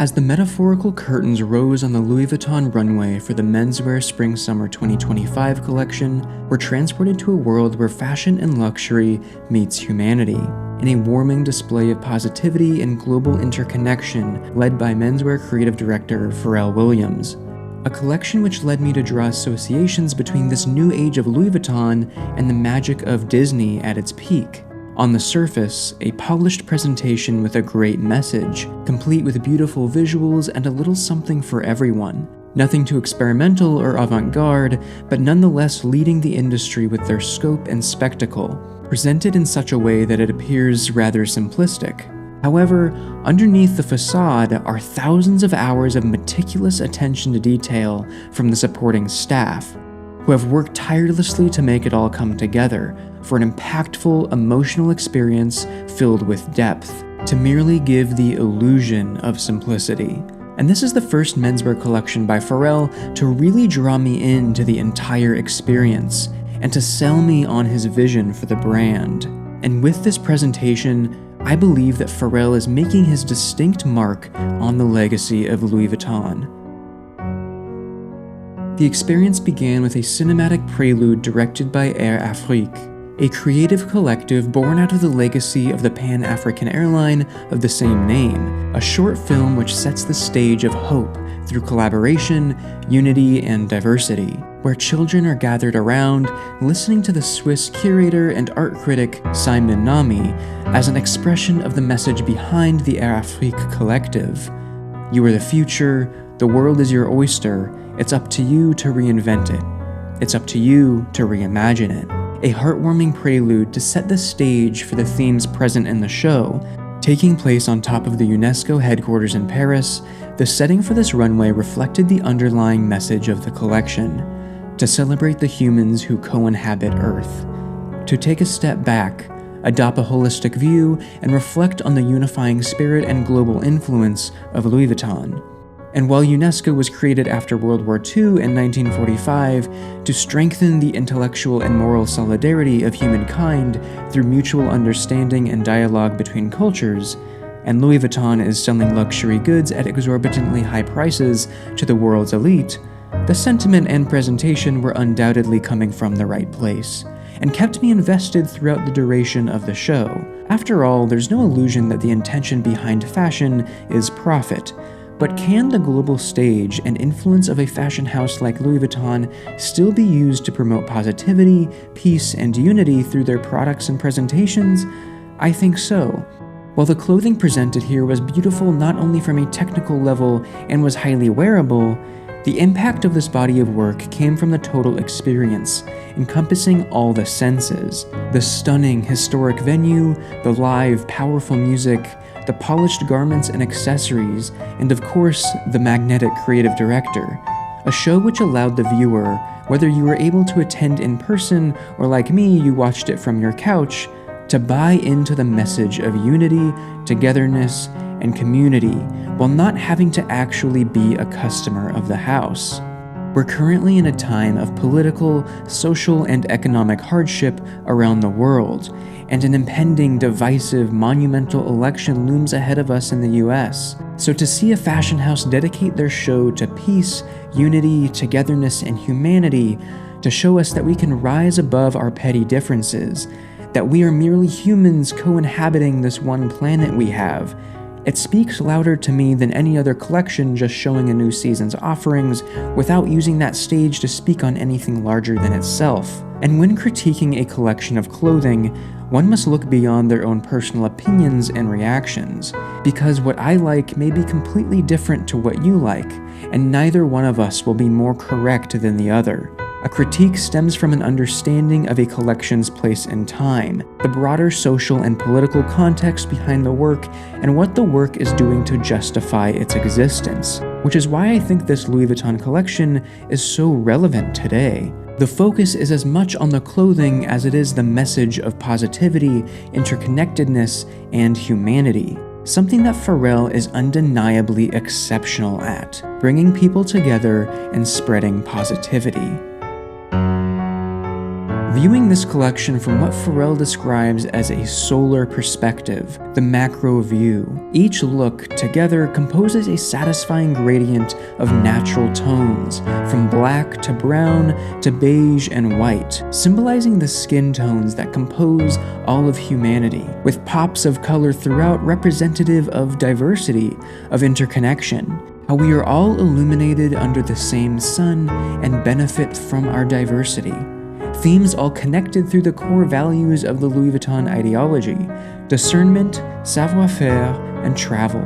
As the metaphorical curtains rose on the Louis Vuitton runway for the Menswear Spring-Summer 2025 collection, we're transported to a world where fashion and luxury meets humanity, in a warming display of positivity and global interconnection led by menswear creative director Pharrell Williams. A collection which led me to draw associations between this new age of Louis Vuitton and the magic of Disney at its peak. On the surface, a polished presentation with a great message, complete with beautiful visuals and a little something for everyone. Nothing too experimental or avant-garde, but nonetheless leading the industry with their scope and spectacle, presented in such a way that it appears rather simplistic. However, underneath the facade are thousands of hours of meticulous attention to detail from the supporting staff, who have worked tirelessly to make it all come together for an impactful, emotional experience filled with depth, to merely give the illusion of simplicity. And this is the first menswear collection by Pharrell to really draw me into the entire experience and to sell me on his vision for the brand. And with this presentation, I believe that Pharrell is making his distinct mark on the legacy of Louis Vuitton. The experience began with a cinematic prelude directed by Air Afrique, a creative collective born out of the legacy of the Pan-African airline of the same name, a short film which sets the stage of hope through collaboration, unity, and diversity, where children are gathered around, listening to the Swiss curator and art critic Simon Nami as an expression of the message behind the Air Afrique collective. You are the future, the world is your oyster, it's up to you to reinvent it. It's up to you to reimagine it. A heartwarming prelude to set the stage for the themes present in the show. Taking place on top of the UNESCO headquarters in Paris, the setting for this runway reflected the underlying message of the collection: to celebrate the humans who co-inhabit Earth, to take a step back, adopt a holistic view, and reflect on the unifying spirit and global influence of Louis Vuitton. And while UNESCO was created after World War II in 1945 to strengthen the intellectual and moral solidarity of humankind through mutual understanding and dialogue between cultures, and Louis Vuitton is selling luxury goods at exorbitantly high prices to the world's elite, the sentiment and presentation were undoubtedly coming from the right place, and kept me invested throughout the duration of the show. After all, there's no illusion that the intention behind fashion is profit. But can the global stage and influence of a fashion house like Louis Vuitton still be used to promote positivity, peace, and unity through their products and presentations? I think so. While the clothing presented here was beautiful not only from a technical level and was highly wearable, the impact of this body of work came from the total experience, encompassing all the senses. The stunning, historic venue, the live, powerful music, the polished garments and accessories, and of course, the magnetic creative director. A show which allowed the viewer, whether you were able to attend in person or like me, you watched it from your couch, to buy into the message of unity, togetherness, and community, while not having to actually be a customer of the house. We're currently in a time of political, social, and economic hardship around the world, and an impending, divisive, monumental election looms ahead of us in the US. So to see a fashion house dedicate their show to peace, unity, togetherness, and humanity, to show us that we can rise above our petty differences, that we are merely humans co-inhabiting this one planet we have, it speaks louder to me than any other collection just showing a new season's offerings without using that stage to speak on anything larger than itself. And when critiquing a collection of clothing, one must look beyond their own personal opinions and reactions, because what I like may be completely different to what you like, and neither one of us will be more correct than the other. A critique stems from an understanding of a collection's place in time, the broader social and political context behind the work, and what the work is doing to justify its existence, which is why I think this Louis Vuitton collection is so relevant today. The focus is as much on the clothing as it is the message of positivity, interconnectedness, and humanity. Something that Pharrell is undeniably exceptional at, bringing people together and spreading positivity. Viewing this collection from what Pharrell describes as a solar perspective, the macro view, each look together composes a satisfying gradient of natural tones, from black to brown to beige and white, symbolizing the skin tones that compose all of humanity, with pops of color throughout representative of diversity, of interconnection, how we are all illuminated under the same sun and benefit from our diversity. Themes all connected through the core values of the Louis Vuitton ideology: discernment, savoir-faire, and travel,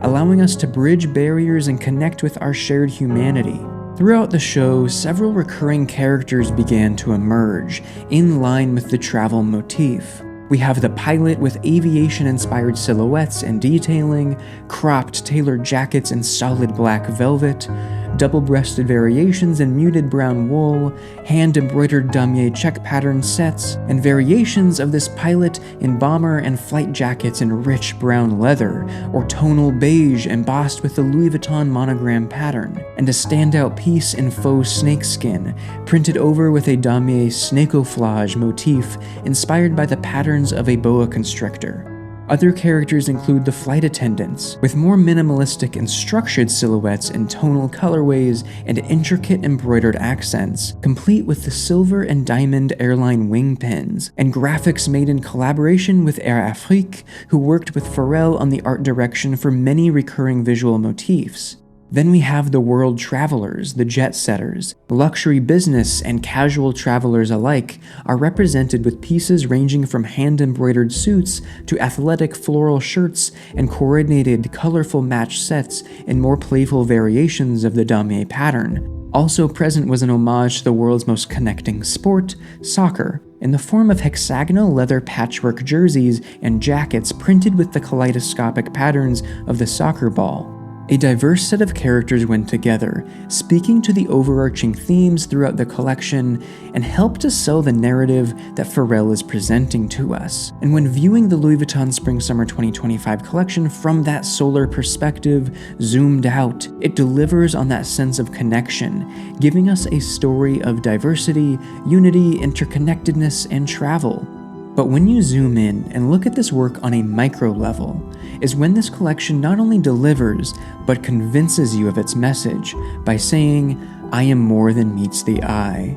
allowing us to bridge barriers and connect with our shared humanity. Throughout the show, several recurring characters began to emerge, in line with the travel motif. We have the pilot with aviation-inspired silhouettes and detailing, cropped tailored jackets in solid black velvet, double-breasted variations in muted brown wool, hand-embroidered damier check pattern sets, and variations of this pilot in bomber and flight jackets in rich brown leather, or tonal beige embossed with the Louis Vuitton monogram pattern, and a standout piece in faux snakeskin, printed over with a damier snakeoflage motif inspired by the patterns of a boa constrictor. Other characters include the flight attendants, with more minimalistic and structured silhouettes in tonal colorways and intricate embroidered accents, complete with the silver and diamond airline wing pins, and graphics made in collaboration with Air Afrique, who worked with Pharrell on the art direction for many recurring visual motifs. Then we have the world travelers, the jet setters. Luxury business and casual travelers alike are represented with pieces ranging from hand-embroidered suits to athletic floral shirts and coordinated, colorful match sets in more playful variations of the damier pattern. Also present was an homage to the world's most connecting sport, soccer, in the form of hexagonal leather patchwork jerseys and jackets printed with the kaleidoscopic patterns of the soccer ball. A diverse set of characters went together, speaking to the overarching themes throughout the collection and helped to sell the narrative that Pharrell is presenting to us. And when viewing the Louis Vuitton Spring-Summer 2025 collection from that solar perspective, zoomed out, it delivers on that sense of connection, giving us a story of diversity, unity, interconnectedness, and travel. But when you zoom in and look at this work on a micro level, is when this collection not only delivers, but convinces you of its message by saying, "I am more than meets the eye."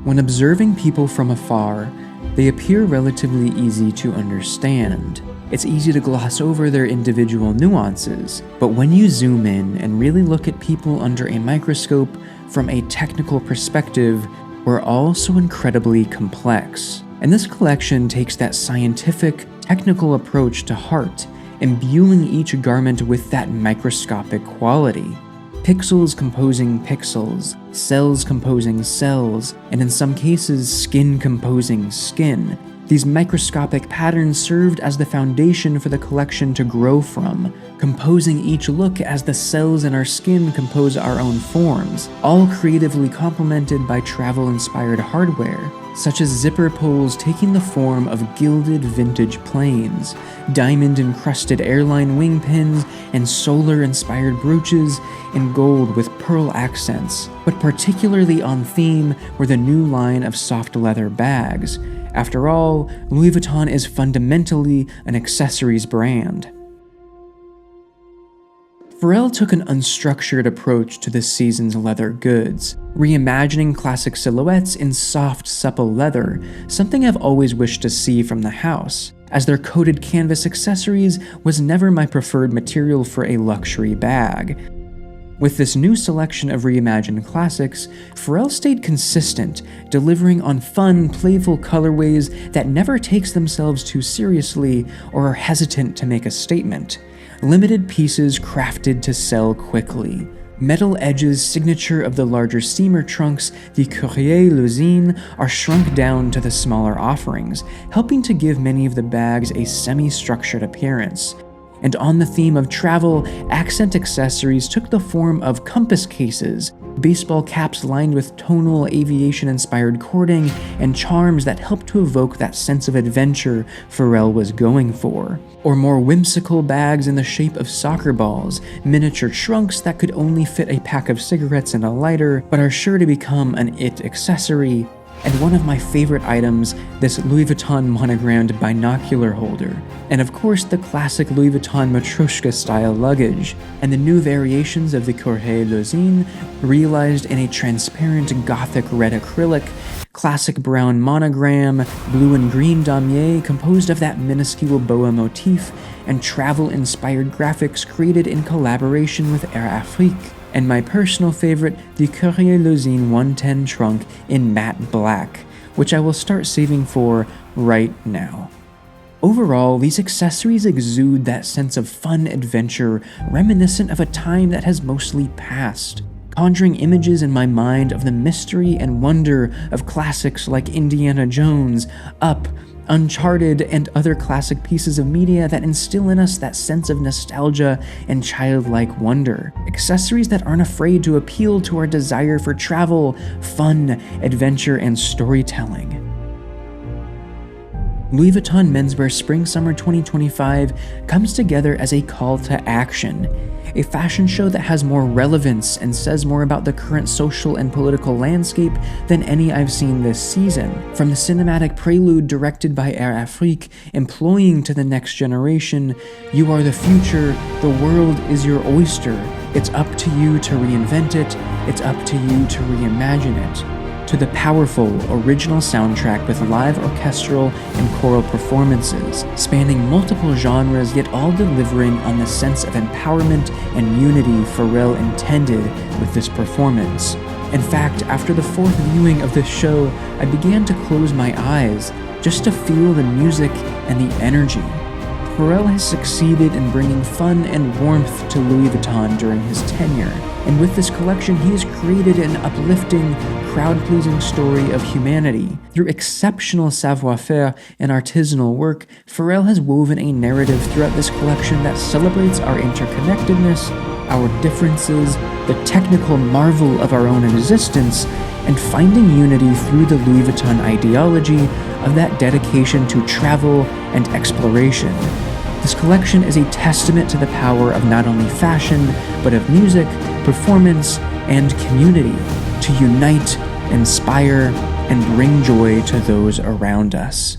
When observing people from afar, they appear relatively easy to understand. It's easy to gloss over their individual nuances, but when you zoom in and really look at people under a microscope from a technical perspective, we're all so incredibly complex. And this collection takes that scientific, technical approach to heart, imbuing each garment with that microscopic quality. Pixels composing pixels, cells composing cells, and in some cases, skin composing skin. These microscopic patterns served as the foundation for the collection to grow from, composing each look as the cells in our skin compose our own forms, all creatively complemented by travel-inspired hardware, such as zipper pulls taking the form of gilded vintage planes, diamond-encrusted airline wing pins, and solar-inspired brooches in gold with pearl accents. But particularly on theme were the new line of soft leather bags. After all, Louis Vuitton is fundamentally an accessories brand. Pharrell took an unstructured approach to this season's leather goods, reimagining classic silhouettes in soft, supple leather, something I've always wished to see from the house, as their coated canvas accessories was never my preferred material for a luxury bag. With this new selection of reimagined classics, Pharrell stayed consistent, delivering on fun, playful colorways that never takes themselves too seriously or are hesitant to make a statement. Limited pieces crafted to sell quickly. Metal edges signature of the larger steamer trunks, the Courrier Luzine, are shrunk down to the smaller offerings, helping to give many of the bags a semi-structured appearance. And on the theme of travel, accent accessories took the form of compass cases, baseball caps lined with tonal aviation-inspired cording, and charms that help to evoke that sense of adventure Pharrell was going for. Or more whimsical bags in the shape of soccer balls, miniature trunks that could only fit a pack of cigarettes and a lighter, but are sure to become an it accessory. And one of my favorite items, this Louis Vuitton monogrammed binocular holder. And of course the classic Louis Vuitton Matryoshka style luggage, and the new variations of the Courrier Lozine, realized in a transparent gothic red acrylic, classic brown monogram, blue and green damier composed of that minuscule boa motif, and travel-inspired graphics created in collaboration with Air Afrique. And my personal favorite, the Courrier Lozine 110 trunk in matte black, which I will start saving for right now. Overall, these accessories exude that sense of fun adventure reminiscent of a time that has mostly passed, conjuring images in my mind of the mystery and wonder of classics like Indiana Jones, Up, Uncharted, and other classic pieces of media that instill in us that sense of nostalgia and childlike wonder. Accessories that aren't afraid to appeal to our desire for travel, fun, adventure, and storytelling. Louis Vuitton Menswear Spring-Summer 2025 comes together as a call to action, a fashion show that has more relevance and says more about the current social and political landscape than any I've seen this season. From the cinematic prelude directed by Air Afrique, imploring to the next generation, "You are the future, the world is your oyster, it's up to you to reinvent it, it's up to you to reimagine it," to the powerful, original soundtrack with live orchestral and choral performances, spanning multiple genres yet all delivering on the sense of empowerment and unity Pharrell intended with this performance. In fact, after the fourth viewing of this show, I began to close my eyes just to feel the music and the energy. Pharrell has succeeded in bringing fun and warmth to Louis Vuitton during his tenure, and with this collection he has created an uplifting, crowd-pleasing story of humanity. Through exceptional savoir-faire and artisanal work, Pharrell has woven a narrative throughout this collection that celebrates our interconnectedness, our differences, the technical marvel of our own existence, and finding unity through the Louis Vuitton ideology of that dedication to travel and exploration. This collection is a testament to the power of not only fashion, but of music, performance, and community to unite, inspire, and bring joy to those around us.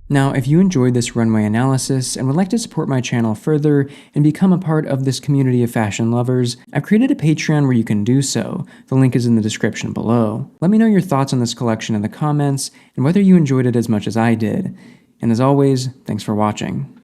Now, if you enjoyed this runway analysis and would like to support my channel further and become a part of this community of fashion lovers, I've created a Patreon where you can do so. The link is in the description below. Let me know your thoughts on this collection in the comments and whether you enjoyed it as much as I did. And as always, thanks for watching.